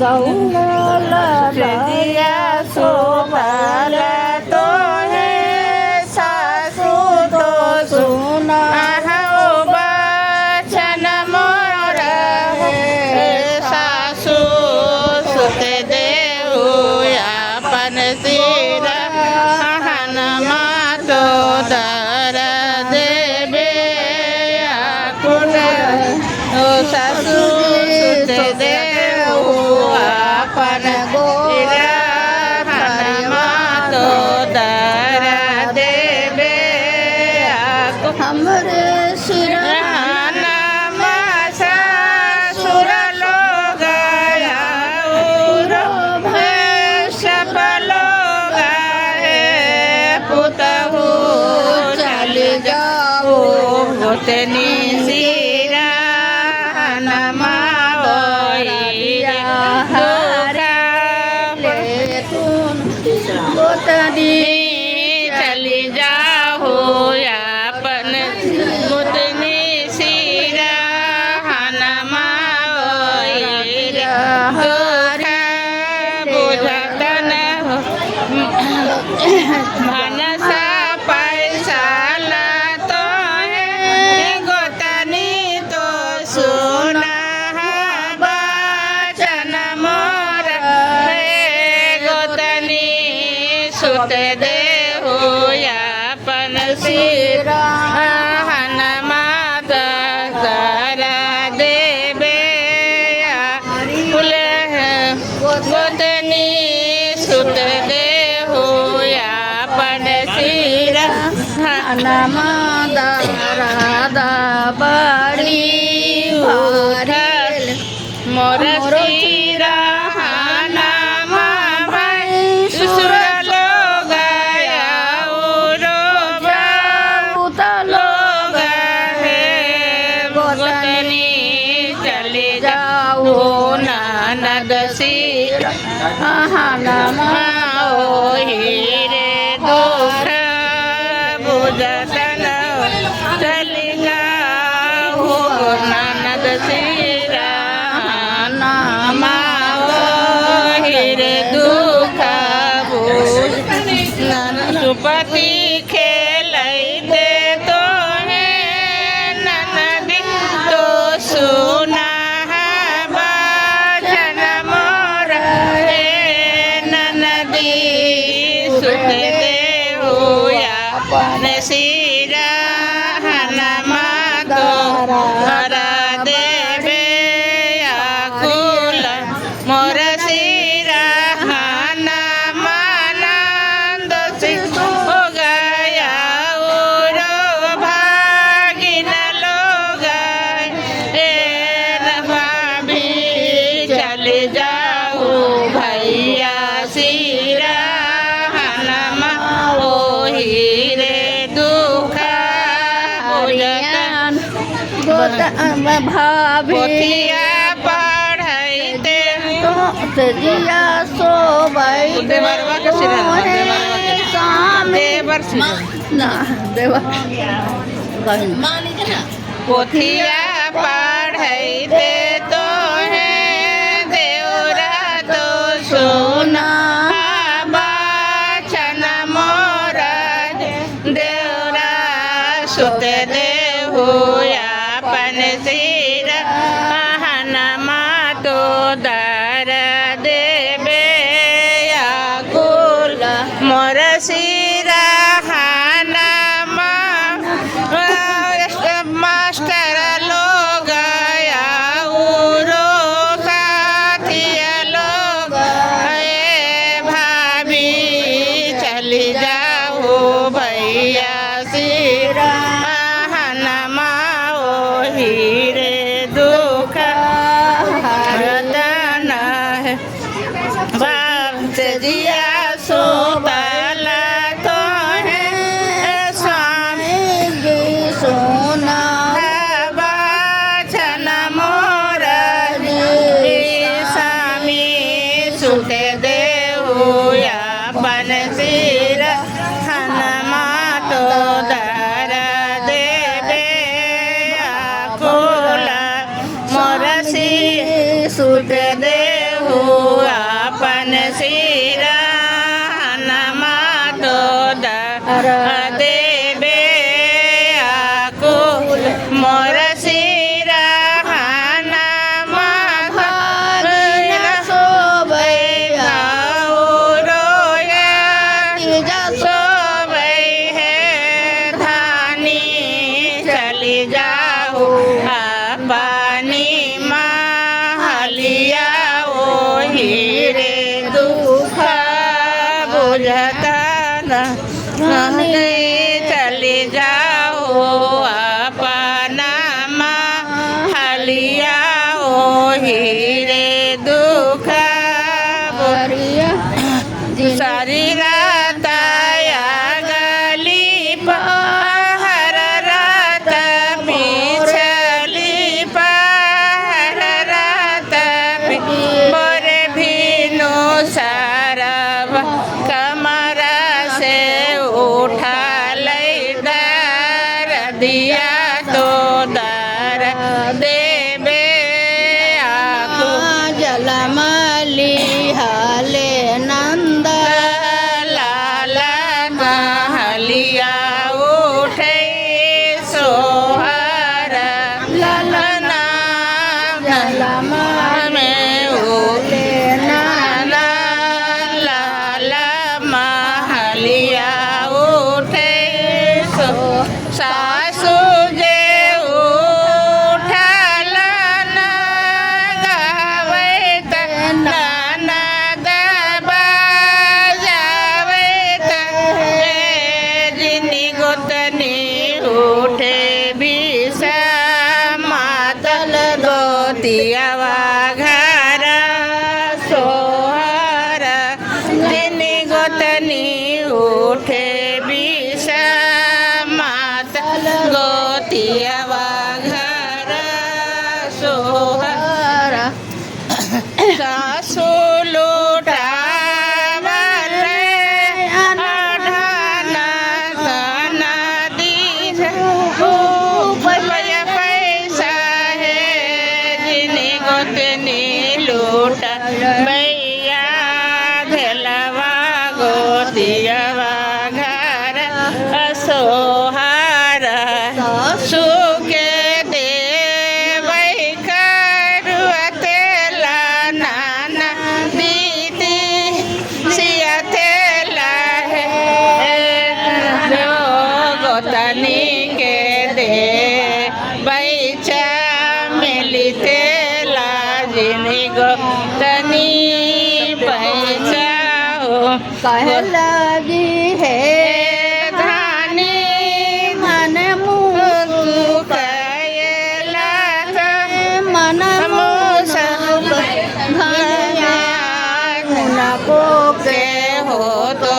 गौला जिया शोभल तो है सासू तो सुना हो बचन मोर है सासू सुत देहु अपन सिर हनमा तो दर देवे आकुल ओ सासू सुत देहु अपन सिर हनमा तो दर देवे आकुल हमरे सिर गोतनी सिरा नमावैया हरा ले तुम गोतनी चली जाओ अपन गोतनी सिरा नमावैया हरा बुझतन मनसा पैसा सुत देहु अपन सिर हनमा दर देवे फुले गोतनी सुत देहु अपन सिर हनमा दारा बड़ी भारी मोर सिर हनमा भाई ससुर ननद सिर हनमा हीरे दुख बुझतन चली जाओ ननद सिर हनमा हीरे दुख बुझ सुपति खेलते तो है ननद तो सुना सुत देहु अपन सिर हनमा दर देवे आकुल मोर सिर हनमा नंद सिंह हो गया उरो भागिन लोग भाभी चले जाओ भैया सिर भाभी पढ़ते जिया सोबई ना देवर पोथिया पढ़ते तो है देवरा तो सोना बचन मोर देवरा सुत देहु अपन सिर हनमा तो दर देवे आकुल मोर सिर हनमा मास्टर लोग उरो साथिया लोग भाभी चली जाओ भैया सिर हीरे दुख रतन भक्त जिया सोबल तो है स्वामी सोना बचन मोर स्वामी सुत देहु अपन सिर हनमा तो दर देवे आकुल मोर सिर सुत देहु मोर सिरहानामा भागिना शोभै रोया तीजा सोबै है धानी चली जाओ अपनी महलिया ओ हीरे दुख बुझता नहीं चली जाओ अपना महलिया ओ हीरे दुख हरिया शरीर ताया गली पहर रात पिछली पहर रात मोरे भीनु सरब कमरा से उठा ले दर दिया तो दर देवे आको जलमली हाले नंद लाला महलिया उठे सोहर ललना जलमा में उठे नाना लाला महलिया उठे सो सासू जे उठल ना गावे नाना बाजावे जिनी गोतनी उठे बिसा मातल गोतियावा घर सोहर जिनी गोतनी उठे बिसा मातल गोतियावा घर सोहर सासू लुटावले अढ़ाना खाना दीज रुपया पैसा है जिनी गोतनी लूट भैया घेलवा गोतियावा घर सोहार सुके देवै करुअते नाना दीदी सिया तेला है जो गोतनी के दे बैचा मिली तेला जिनी गोतनी पैसा हो कहे लगी है धानी मन मुँह कैला मन मुँह धनिया को के हो तो